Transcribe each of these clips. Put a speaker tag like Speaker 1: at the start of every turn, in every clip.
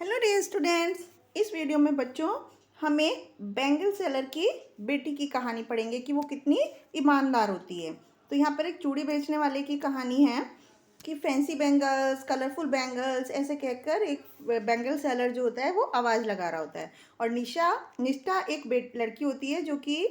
Speaker 1: Hello dear students. इस video में बच्चों हम एक बैंगल सेलर की बेटी की कहानी पढ़ेंगे कि वो कितनी ईमानदार होती है। तो यहाँ पर एक चूड़ी बेचने वाले की कहानी है कि फैंसी बैंगल्स, कलरफुल बैंगल्स ऐसे कहकर एक बैंगल सेलर जो होता है वो आवाज़ लगा रहा होता है। और निष्ठा एक लड़की होती है जो कि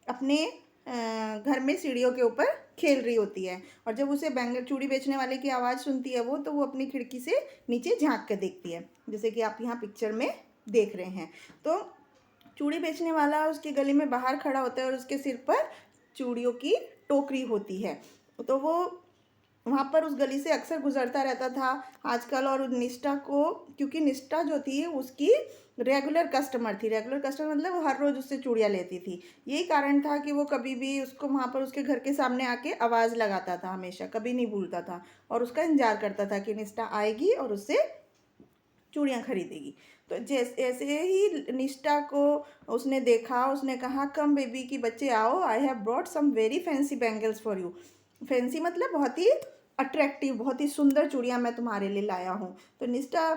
Speaker 1: अपने घर में सीढ़ियों के ऊपर खेल रही होती है। और जब उसे बैंगल चूड़ी बेचने वाले की आवाज़ सुनती है वो, तो वो अपनी खिड़की से नीचे झांक कर देखती है, जैसे कि आप यहाँ पिक्चर में देख रहे हैं। तो चूड़ी बेचने वाला उसकी गली में बाहर खड़ा होता है और उसके सिर पर चूड़ियों की टोकरी होती है। तो वो वहाँ पर उस गली से अक्सर गुजरता रहता था आजकल। और निष्ठा को, क्योंकि निष्ठा जो थी उसकी रेगुलर कस्टमर थी। रेगुलर कस्टमर मतलब वो हर रोज़ उससे चूड़ियाँ लेती थी। यही कारण था कि वो कभी भी उसको वहाँ पर उसके घर के सामने आके आवाज़ लगाता था, हमेशा, कभी नहीं भूलता था। और उसका इंतजार करता था कि निष्ठा आएगी और उससे चूड़ियाँ खरीदेगी। तो जैसे ऐसे ही निष्ठा को उसने देखा, उसने कहा, कम बेबी की बच्चे आओ, I have brought some very fancy bangles for you. Fancy मतलब बहुत ही अट्रैक्टिव, बहुत ही सुंदर चूड़ियाँ मैं तुम्हारे लिए लाया हूँ। तो निष्ठा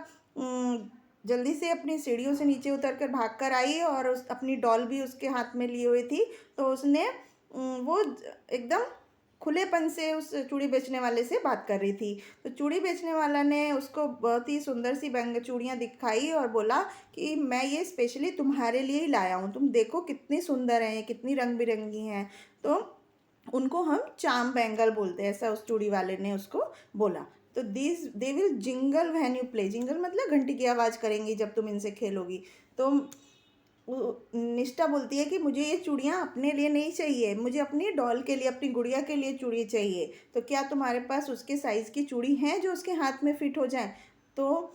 Speaker 1: जल्दी से अपनी सीढ़ियों से नीचे उतर कर भाग कर आई और उस अपनी डॉल भी उसके हाथ में लिए हुई थी। तो उसने वो एकदम खुलेपन से उस चूड़ी बेचने वाले से बात कर रही थी। तो चूड़ी बेचने वाला ने उसको बहुत ही सुंदर सी चूड़ियाँ दिखाई और बोला कि मैं ये स्पेशली तुम्हारे लिए ही लाया हूँ, तुम देखो कितनी सुंदर हैं, कितनी रंग बिरंगी हैं। तो उनको हम चाम बैंगल बोलते हैं, ऐसा उस चूड़ी वाले ने उसको बोला। तो this they will jingle when you play. Jingle मतलब घंटी की आवाज़ करेंगी जब तुम इनसे खेलोगी। तो निष्ठा बोलती है कि मुझे ये चूड़ियाँ अपने लिए नहीं चाहिए, मुझे अपनी डॉल के लिए, अपनी गुड़िया के लिए चूड़ी चाहिए। तो क्या तुम्हारे पास उसके साइज़ की चूड़ी हैं जो उसके हाथ में फिट हो जाए? तो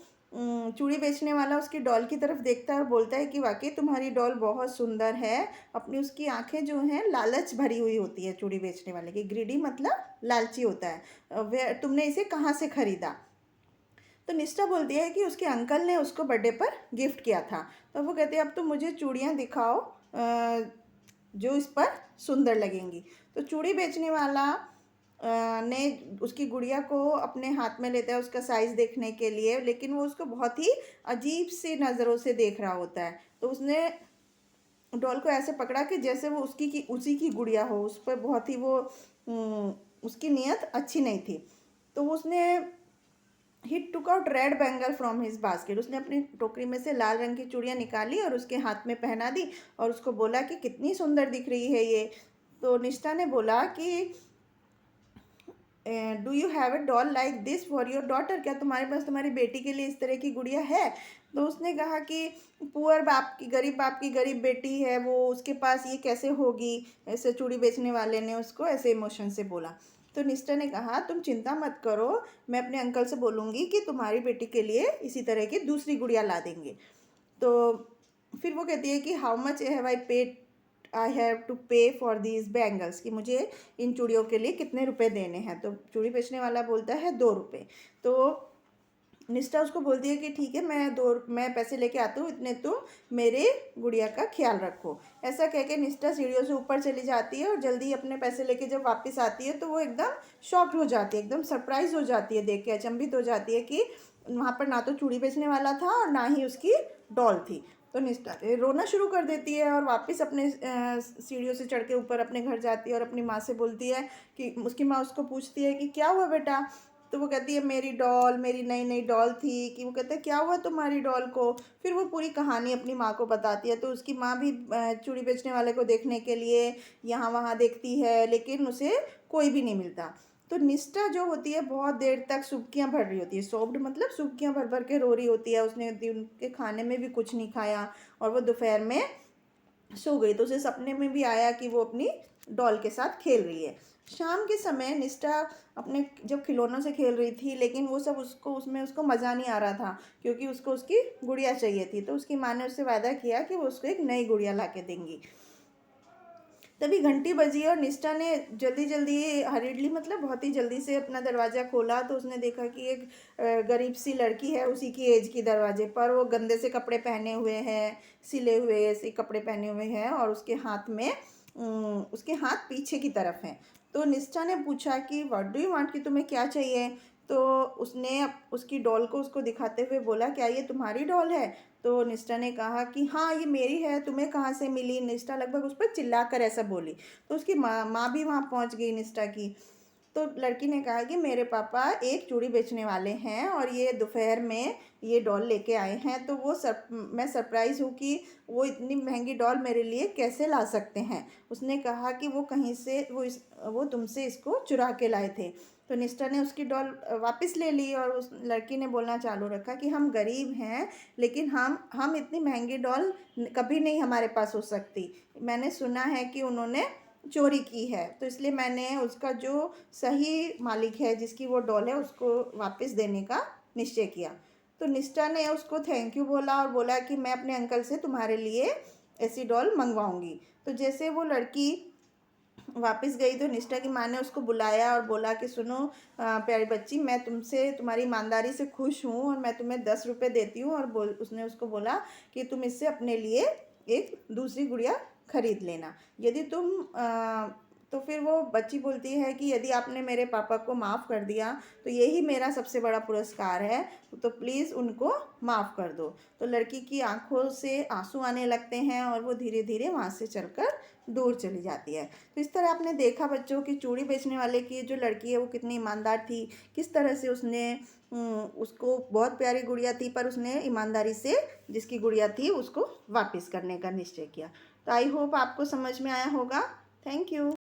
Speaker 1: चूड़ी बेचने वाला उसकी डॉल की तरफ देखता है और बोलता है कि वाकई तुम्हारी डॉल बहुत सुंदर है। अपनी उसकी आंखें जो हैं लालच भरी हुई होती है चूड़ी बेचने वाले की। ग्रीडी मतलब लालची होता है। वे तुमने इसे कहाँ से खरीदा? तो निष्ठा बोलती है कि उसके अंकल ने उसको बर्थडे पर गिफ्ट किया था। तो वो कहते हैं अब तो मुझे चूड़ियाँ दिखाओ जो इस पर सुंदर लगेंगी। तो चूड़ी बेचने वाला ने उसकी गुड़िया को अपने हाथ में लेता है उसका साइज़ देखने के लिए, लेकिन वो उसको बहुत ही अजीब सी नज़रों से देख रहा होता है। तो उसने डॉल को ऐसे पकड़ा कि जैसे वो उसकी की उसी की गुड़िया हो। उस पर बहुत ही वो उसकी नीयत अच्छी नहीं थी। तो उसने ही took out red bangle from his basket. उसने अपनी टोकरी में से लाल रंग की चूड़ियाँ निकाली और उसके हाथ में पहना दी और उसको बोला कि कितनी सुंदर दिख रही है ये। तो निष्ठा ने बोला कि do you have a doll like this for your daughter? क्या तुम्हारे पास तुम्हारी बेटी के लिए इस तरह की गुड़िया है? तो उसने कहा कि पुअर बाप की गरीब बेटी है वो, उसके पास ये कैसे होगी? ऐसे चूड़ी बेचने वाले ने उसको ऐसे इमोशन से बोला। तो निष्ठा ने कहा तुम चिंता मत करो, मैं अपने अंकल से बोलूँगी कि तुम्हारी बेटी के लिए इसी तरह की दूसरी गुड़िया ला देंगे। तो फिर वो कहती है कि how much have I have to pay for these bangles, कि मुझे इन चूड़ियों के लिए कितने रुपए देने हैं? तो चूड़ी बेचने वाला बोलता है 2 रुपये। तो निष्ठा उसको बोलती है कि ठीक है, मैं पैसे लेके आती हूँ, इतने तुम मेरे गुड़िया का ख्याल रखो। ऐसा कह के निष्ठा सीढ़ियों से ऊपर चली जाती है और जल्दी अपने पैसे लेके जब वापस आती है तो वो एकदम शॉक्ड हो जाती है, एकदम सरप्राइज हो जाती है, देख के अचंभित हो जाती है कि वहाँ पर ना तो चूड़ी बेचने वाला था और ना ही उसकी डॉल थी। तो निष्ठा रोना शुरू कर देती है और वापस अपने सीढ़ियों से चढ़ के ऊपर अपने घर जाती है और अपनी माँ से बोलती है कि उसकी माँ उसको पूछती है कि क्या हुआ बेटा? तो वो कहती है मेरी डॉल, मेरी नई नई डॉल थी। कि वो कहता है क्या हुआ तुम्हारी डॉल को? फिर वो पूरी कहानी अपनी माँ को बताती है। तो उसकी माँ भी चूड़ी बेचने वाले को देखने के लिए यहाँ वहाँ देखती है, लेकिन उसे कोई भी नहीं मिलता। तो निष्ठा जो होती है बहुत देर तक सुबकियाँ भर रही होती है। सोब्ड मतलब सुबकियाँ भर भर के रो रही होती है। उसने दिन के खाने में भी कुछ नहीं खाया और वो दोपहर में सो गई। तो उसे सपने में भी आया कि वो अपनी डॉल के साथ खेल रही है। शाम के समय निष्ठा अपने जब खिलौनों से खेल रही थी, लेकिन वो सब उसको मज़ा नहीं आ रहा था, क्योंकि उसको उसकी गुड़िया चाहिए थी। तो उसकी माँ ने उससे वादा किया कि वो उसको एक नई गुड़िया ला के देंगी। तभी घंटी बजी और निष्ठा ने जल्दी जल्दी, हरीडली मतलब बहुत ही जल्दी से अपना दरवाज़ा खोला। तो उसने देखा कि एक गरीब सी लड़की है उसी की एज की दरवाजे पर। वो गंदे से कपड़े पहने हुए हैं, सिले हुए ऐसे कपड़े पहने हुए हैं और उसके हाथ में उसके हाथ पीछे की तरफ हैं। तो निष्ठा ने पूछा कि व्हाट डू यू वांट, कि तुम्हें क्या चाहिए? तो उसने उसकी डॉल को उसको दिखाते हुए बोला, क्या ये तुम्हारी डॉल है? तो निष्ठा ने कहा कि हाँ ये मेरी है, तुम्हें कहाँ से मिली? निष्ठा लगभग उस पर चिल्लाकर ऐसा बोली। तो उसकी माँ भी वहाँ पहुँच गई निष्ठा की। तो लड़की ने कहा कि मेरे पापा एक चूड़ी बेचने वाले हैं और ये दोपहर में ये डॉल लेके आए हैं, तो मैं सरप्राइज़ हूँ कि वो इतनी महंगी डॉल मेरे लिए कैसे ला सकते हैं। उसने कहा कि वो कहीं से वो तुमसे इसको चुरा के लाए थे। तो निष्ठा ने उसकी डॉल वापस ले ली और उस लड़की ने बोलना चालू रखा कि हम गरीब हैं, लेकिन हम इतनी महंगी डॉल कभी नहीं हमारे पास हो सकती। मैंने सुना है कि उन्होंने चोरी की है, तो इसलिए मैंने उसका जो सही मालिक है जिसकी वो डॉल है उसको वापस देने का निश्चय किया। तो निष्ठा ने उसको थैंक यू बोला और बोला कि मैं अपने अंकल से तुम्हारे लिए ऐसी डॉल मंगवाऊंगी। तो जैसे वो लड़की वापस गई तो निष्ठा की माँ ने उसको बुलाया और बोला कि सुनो प्यारी बच्ची, मैं तुमसे तुम्हारी ईमानदारी से खुश हूँ और मैं तुम्हें 10 रुपये देती हूँ, और उसने उसको बोला कि तुम इससे अपने लिए एक दूसरी गुड़िया खरीद लेना। यदि तुम तो फिर वो बच्ची बोलती है कि यदि आपने मेरे पापा को माफ़ कर दिया तो यही मेरा सबसे बड़ा पुरस्कार है, तो प्लीज़ उनको माफ़ कर दो। तो लड़की की आंखों से आंसू आने लगते हैं और वो धीरे धीरे वहाँ से चलकर दूर चली जाती है। तो इस तरह आपने देखा बच्चों की चूड़ी बेचने वाले की जो लड़की है वो कितनी ईमानदार थी, किस तरह से उसने उसको बहुत प्यारी गुड़िया थी पर उसने ईमानदारी से जिसकी गुड़िया थी उसको वापस करने का निश्चय किया। तो आई होप आपको समझ में आया होगा। Thank you.